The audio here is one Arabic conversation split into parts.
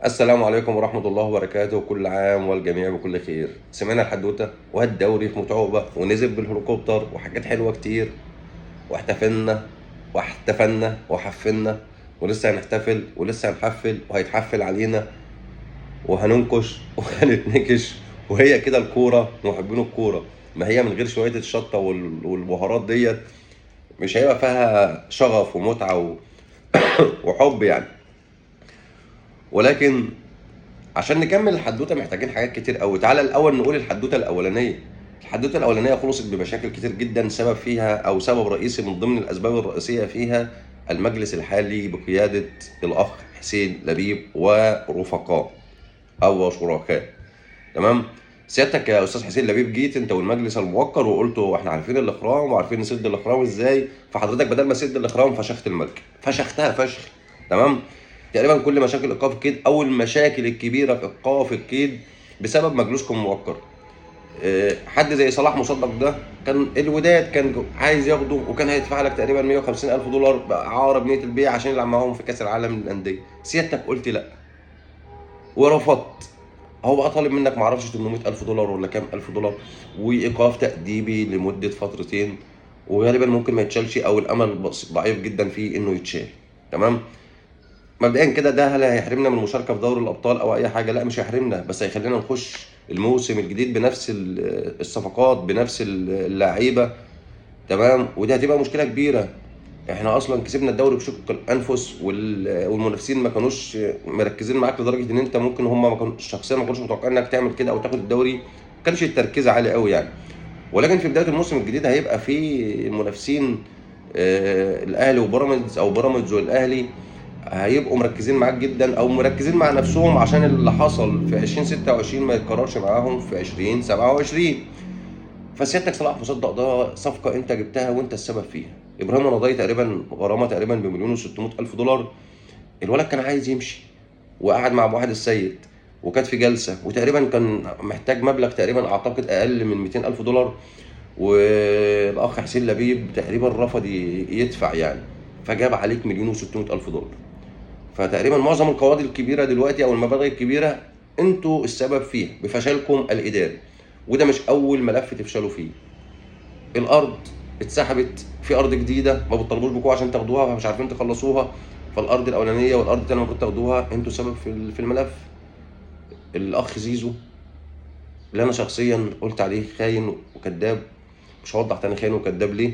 السلام عليكم ورحمة الله وبركاته، كل عام والجميع بكل خير. سمعنا الحدوتة والدوري في متعوبة ونزل بالهليكوبتر وحاجات حلوة كتير، واحتفلنا واحتفلنا وحفلنا، ولسه هنحتفل ولسه هنحفل وهيتحفل علينا وهننكش وهنتنكش. وهي كده الكورة، محبين الكورة ما هي من غير شوية الشطة والبهارات ديت مش هيبقى فيها شغف ومتعة وحب يعني. ولكن عشان نكمل الحدوته محتاجين حاجات كتير قوي. تعالى الاول نقول الحدوته الاولانيه. الحدوته الاولانيه خلصت بمشاكل كتير جدا، سبب فيها او سبب رئيسي من ضمن الاسباب الرئيسيه فيها المجلس الحالي بقياده الاخ حسين لبيب ورفقاء او شركاء. تمام. سيادتك يا استاذ حسين لبيب جيت انت والمجلس الموقر وقلتوا احنا عارفين الاخرام وعارفين نسد الاخرام ازاي، فحضرتك بدل ما تسد الاخرام فشخت الملك، فشختها فشخ. تمام. تقريبا كل مشاكل ايقاف الكيد او المشاكل الكبيره في ايقاف الكيد بسبب مجلسكم الموقر. حد زي صلاح مصدق ده كان الوداد كان عايز ياخده وكان هيدفع لك تقريبا 150 الف دولار باعاره بنيه البيع عشان يلعب معاهم في كاس العالم للانديه. سيادتك قلت لا ورفضت. هو بقى طالب منك معرفش 800 الف دولار ولا كام الف دولار، وايقاف تاديبي لمده فترتين، وغالبا ممكن ما يتشالش او الامل ضعيف جدا فيه انه يتشال. تمام. مبدئيا كده ده هل هيحرمنا من المشاركه في دوري الابطال او اي حاجه؟ لا مش هيحرمنا، بس هيخلينا نخش الموسم الجديد بنفس الصفقات بنفس اللعيبه. تمام. ودي هتبقى مشكله كبيره. احنا اصلا كسبنا الدوري بشق الانفس والمنافسين ما كانوش مركزين معاك لدرجه ان انت ممكن هم ما كانوش شخصيا ما كانوش متوقعين انك تعمل كده او تاخد الدوري. ما كانش التركيز عالي قوي يعني. ولكن في بدايه الموسم الجديد هيبقى في منافسين. الاهلي وبيراميدز او بيراميدز والاهلي هيبقوا مركزين معاك جدا او مركزين مع نفسهم عشان اللي حصل في 2026 ما يتكررش معاهم في 2027. فسيادتك صلاح مصدق ده صفقه انت جبتها وانت السبب فيها. ابراهيم رضاي تقريبا غرامه تقريبا بمليون و600 الف دولار. الولد كان عايز يمشي وقعد مع ابو واحد السيد وكانت في جلسه وتقريبا كان محتاج مبلغ تقريبا اعتقد اقل من 200 الف دولار، والاخ حسين لبيب تقريبا رفض يدفع يعني، فجاب عليك مليون و600 الف دولار. فتقريبا معظم القواضي الكبيره دلوقتي او المبالغ الكبيره انتوا السبب فيها بفشلكم الاداري. وده مش اول ملف تفشلوا فيه. الارض اتسحبت في ارض جديده ما بتطالبوش بكم عشان تاخدوها فمش عارفين تخلصوها. فالارض الاولانيه والارض الثانيه المفروض تاخدوها، انتوا سبب في الملف. الاخ زيزو اللي انا شخصيا قلت عليه خاين وكذاب، مش هوضح تاني خاين وكذاب ليه،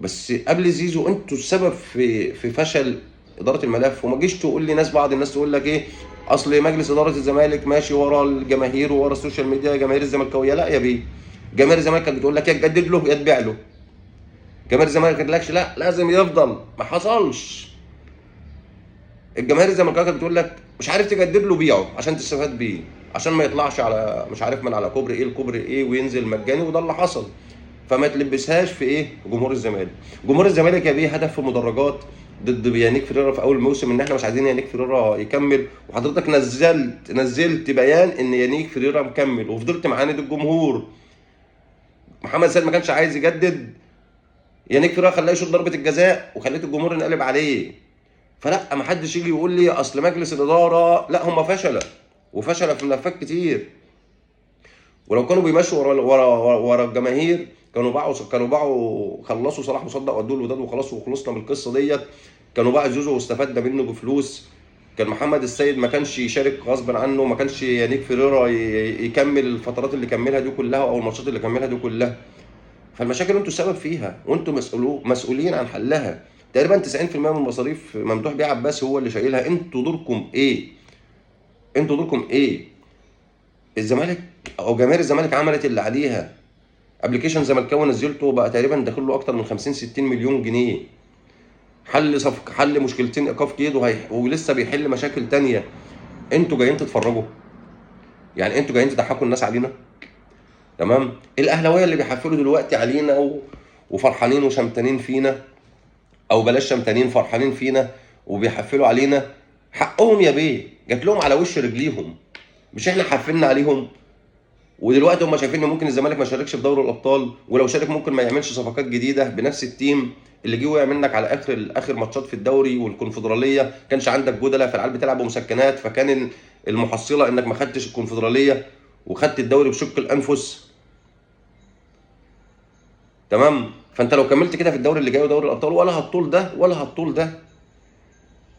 بس قبل زيزو انتوا السبب في فشل اداره الملف. وما تجيش تقول لي بعض الناس تقول لك ايه، اصل مجلس اداره الزمالك ماشي ورا الجماهير وورا السوشيال ميديا جماهير الزملكاويه. لا يا بيه، جماهير الزمالك كانت بتقول لك يا تجدد له يا تبيع له. جماهير الزمالك ما قالتلكش لا لازم يفضل، ما حصلش. الجماهير الزملكاويه كانت بتقول لك مش عارف تجدد له بيعه عشان تستفاد بيه، عشان ما يطلعش على مش عارف من على كوبري ايه الكوبري ايه وينزل مجاني، وده اللي حصل. فما تلبسهاش في ايه جمهور الزمالك. جمهور الزمالك يا بيه هدف في مدرجات ضد يانيك فريرا في اول موسم ان احنا مش عايزين يانيك فريرا يكمل، وحضرتك نزلت بيان ان يانيك فريرا مكمل وفضلت معاند الجمهور. محمد سيد ما كانش عايز يجدد، يانيك فريرا خلاه يشوط ضربه الجزاء وخليت الجمهور ينقلب عليه. فلا ما حدش يجي يقول لي اصل مجلس الاداره، لا هم فشله وفشله في ملفات كتير. ولو كانوا بيمشوا ورا الجماهير كانوا باعوا خلصوا صلاح مصدق ودوه الوداد وخلاص وخلصنا من القصه ديت. كانوا باعوا زيزو واستفدنا منه بفلوس. كان محمد السيد ما كانش يشارك غصب عنه، ما كانش يانيك فيريرا يكمل الفترات اللي كملها دي كلها او الماتشات اللي كملها دي كلها. فالمشاكل انتوا السبب فيها وانتوا مسؤولين عن حلها. تقريبا 90% من المصاريف ممدوح بيه عباس هو اللي شايلها. انتوا دوركم ايه؟ انتوا دوركم ايه؟ الزمالك او جماهير الزمالك عملت اللي عليها. ابلكيشن زملكاوي نزلته بقى تقريبا داخل له اكتر من 50 60 مليون جنيه. حل مشكلتين ايقاف قيد ولسه بيحل مشاكل تانية. انتوا جايين تتفرجوا؟ يعني انتوا جايين تضحكوا الناس علينا؟ تمام. الاهلاويه اللي بيحفلوا دلوقتي علينا وفرحانين وشمتانين فينا، او بلاش شمتانين فرحانين فينا وبيحفلوا علينا، حقهم يا بيه، جات لهم على وش رجليهم. مش احنا حفلنا عليهم؟ ودلوقتي هم شايفين ان ممكن الزمالك ما يشاركش في دوري الابطال، ولو شارك ممكن ما يعملش صفقات جديده بنفس التيم اللي جه وقع منك على اخر ماتشات في الدوري والكونفدراليه. كانش عندك بدله، فالعيال بتلعب بمسكنات، فكان المحصله انك ما خدتش الكونفدراليه وخدت الدوري بشق الانفس. تمام. فانت لو كملت كده في الدوري اللي جاي ودوري الابطال، ولا هتطول ده ولا هتطول ده.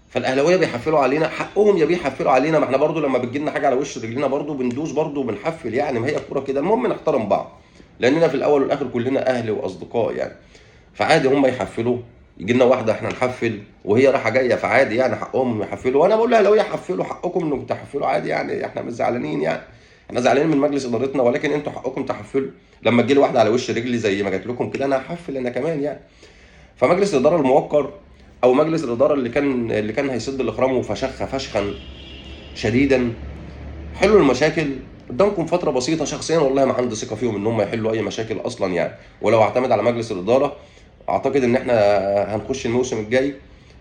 فالاهلاويه بيحفلوا علينا، حقهم يا بيحفلوا علينا، ما احنا برضو لما بتجي لنا حاجه على وش رجلينا برضو بندوس برضو وبنحفل يعني، ما هي الكوره كده. المهم نحترم بعض، لاننا في الاول والاخر كلنا اهل واصدقاء يعني. فعادي هم يحفلوا، يجي لنا واحده احنا نحفل وهي رايحه جايه، فعادي يعني حقهم يحفلوا. وانا بقول للاهلاويه حفلوا، حقكم انكم تحفلوا عادي يعني، احنا مش زعلانين يعني. احنا زعلانين من مجلس ادارتنا، ولكن انتوا حقكم تحفلوا. لما تجي لي واحده على وش رجلي زي ما جات لكم كده، انا هحفل انا كمان يعني. فمجلس الاداره الموقر، او مجلس الاداره اللي كان هيسد الاخرام وفشخها فشخا شديدا، حلوا المشاكل قدامكم فتره بسيطه. شخصيا والله ما عندي ثقه فيهم ان هم يحلوا اي مشاكل اصلا يعني. ولو اعتمد على مجلس الاداره، اعتقد ان احنا هنخش الموسم الجاي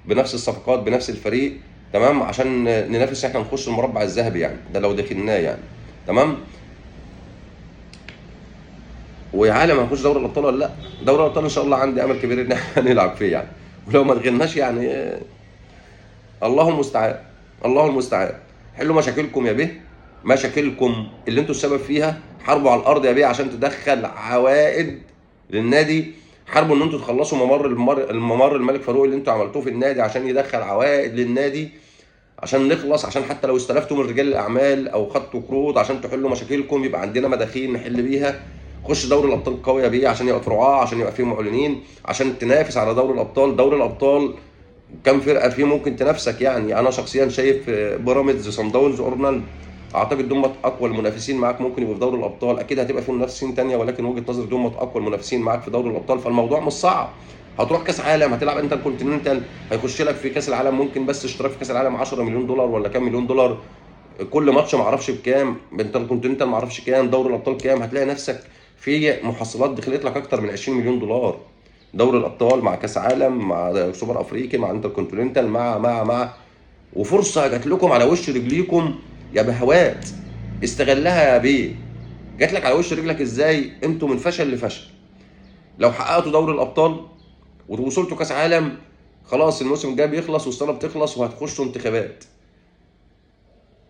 بنفس الصفقات بنفس الفريق، تمام، عشان ننافس احنا نخش المربع الذهبي يعني، ده لو دخلناه يعني. تمام. ويا عالم هنخش دوري الابطال ولا لا. دوري الابطال ان شاء الله عندي امل كبير ان احنا نلعب فيه يعني. ولو ما دخلناش يعني، الله المستعان. الله المستعان. حلوا مشاكلكم يا بيه، مشاكلكم اللي انتوا السبب فيها. حاربوا على الارض يا بيه عشان تدخل عوائد للنادي. حاربوا ان انتوا تخلصوا الممر الملك فاروق اللي انتوا عملتوه في النادي عشان يدخل عوائد للنادي، عشان نخلص، عشان حتى لو استلفتوا من رجال الاعمال او خدتوا قروض عشان تحلوا مشاكلكم يبقى عندنا مداخيل نحل بيها. خش دوري الابطال قوي يا بيه عشان يبقى في رعاه، عشان يبقى فيه معلنين، عشان تنافس على دوري الابطال. دوري الابطال كم فرقه فيه ممكن تنافسك يعني. انا شخصيا شايف بيراميدز، صن داونز، اورلاند، اعتقد دول اقوى المنافسين معاك ممكن يبقوا في دوري الابطال. اكيد هتبقى في منافسين تانية، ولكن وجهه نظري دول اقوى المنافسين معاك في دوري الابطال. فالموضوع مش صعب. هتروح كاس عالم، هتلعب انت الكونتيننتال، هيخش لك في كاس العالم ممكن بس اشتراك في كاس العالم 10 مليون دولار ولا كام مليون دولار. كل ماتش ما اعرفش بكام، انت الكونتيننتال ما اعرفش كام، دوري الابطال كام. هتلاقي نفسك في محصلات دخلت لك اكتر من 20 مليون دولار. دوري الابطال مع كاس عالم مع سوبر افريقي مع انتر كونتيننتال مع وفرصه جات لكم على وش رجليكم يا بهوات. استغلها يا بيه. جات لك على وش رجلك ازاي؟ انتوا من فشل لفشل. لو حققتوا دوري الابطال ووصلتوا كاس عالم، خلاص الموسم الجاي بيخلص والسنه بتخلص وهتخشوا انتخابات.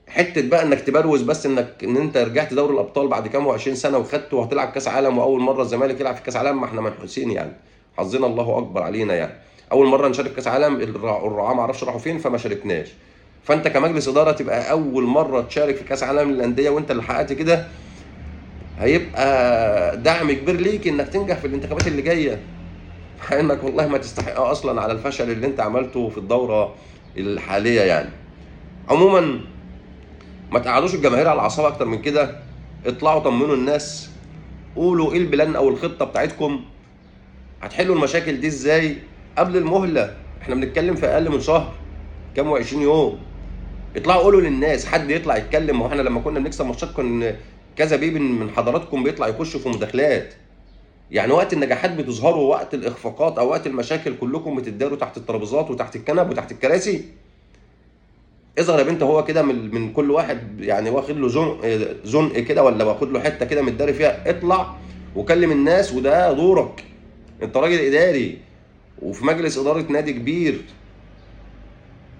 حته بقى انك تبروز بس ان انت رجعت دوري الابطال بعد كام و20 سنه وخدته وهتلعب كاس عالم، واول مره الزمالك يلعب في كاس عالم. ما احنا منحوسين يعني، حظنا الله اكبر علينا يعني. اول مره نشارك في كاس عالم، الرعاه ما اعرفش راحوا فين فما شاركناش. فانت كمجلس اداره تبقى اول مره تشارك في كاس عالم للانديه وانت اللي حققت كده، هيبقى دعم كبير ليك انك تنجح في الانتخابات اللي جايه. مع انك والله ما تستحقها اصلا على الفشل اللي انت عملته في الدوره الحاليه يعني. عموما ما تقعدوش الجماهير على اعصابها اكتر من كده. اطلعوا طمنوا الناس، قولوا ايه البلان او الخطه بتاعتكم، هتحلوا المشاكل دي ازاي قبل المهله. احنا بنتكلم في اقل من شهر، كام و20 يوم. اطلعوا قولوا للناس، حد يطلع يتكلم. ما هو احنا لما كنا بنكسب ماتشات كان كذا بيبي من حضراتكم بيطلع يخش في مداخلات يعني. وقت النجاحات بتظهروا، وقت الاخفاقات او وقت المشاكل كلكم بتداروا تحت الترابيزات وتحت الكنب وتحت الكراسي. اظهر يا بنت هو كده من كل واحد يعني، واخد له زنق كده، ولا واخد له حته كده متداري فيها. اطلع وكلم الناس، وده دورك. انت راجل اداري وفي مجلس اداره نادي كبير.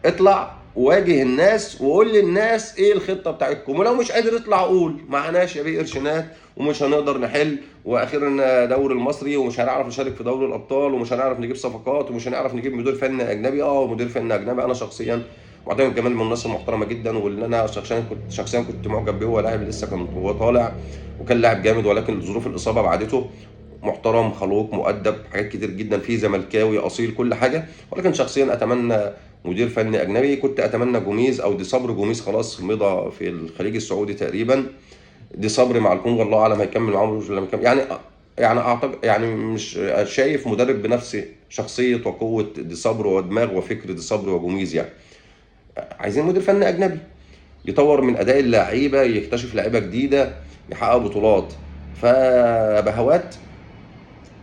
اطلع وواجه الناس وقول للناس ايه الخطه بتاعتكم. ولو مش قادر اطلع قول معناش يا بيه قرشينات ومش هنقدر نحل، واخيرا دوري المصري ومش هنعرف نشارك في دوري الابطال ومش هنعرف نجيب صفقات ومش هنعرف نجيب مدير فني اجنبي. مدير فني اجنبي انا شخصيا معتمد جمال من الناس المحترمه جدا، واللي انا شخصيا كنت معجب بيه. هو لاعب لسه كان هو طالع وكان لاعب جامد، ولكن ظروف الاصابه بعدته. محترم، خلوق، مؤدب، حاجات كتير جدا فيه، زملكاوي اصيل، كل حاجه. ولكن شخصيا اتمنى مدير فني اجنبي. كنت اتمنى جوميز او دي صبر. جوميز خلاص مضى في الخليج السعودي تقريبا. دي صبر مع الكونغو الله اعلم هيكمل معاهم ولا ما يكمل يعني اعتقد يعني مش شايف مدرب بنفس شخصيه وقوه دي صبر ودماغ وفكر دي صبر وجوميز يعني. عايزين مدير فني اجنبي يطور من اداء اللعيبه، يكتشف لعيبه جديده، يحقق بطولات. فبهوات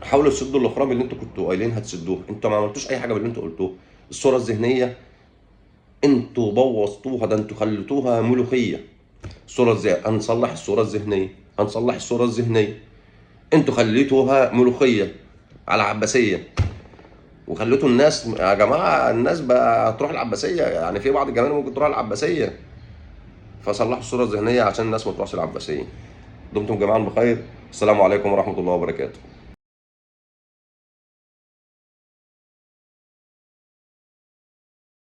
حاولوا تسدوا الاخرام اللي انتوا كنتوا قايلين هتسدوها. انتوا ما عملتوش اي حاجه من اللي انتوا قلتوه. الصوره الذهنيه انتوا بوظتوها، ده انتوا خليتوها ملوخيه. الصوره ازاي هنصلح الصوره الذهنيه؟ هنصلح الصوره الذهنيه. انتوا خليتوها ملوخيه على عباسيه، وخليتوا الناس يا جماعه، الناس بقى هتروح العباسيه، يعني في بعض الجماهير ممكن تروح العباسيه، فصلحوا الصوره الذهنيه عشان الناس ما تروحش العباسيه. دمتم جميعا بخير، السلام عليكم ورحمه الله وبركاته.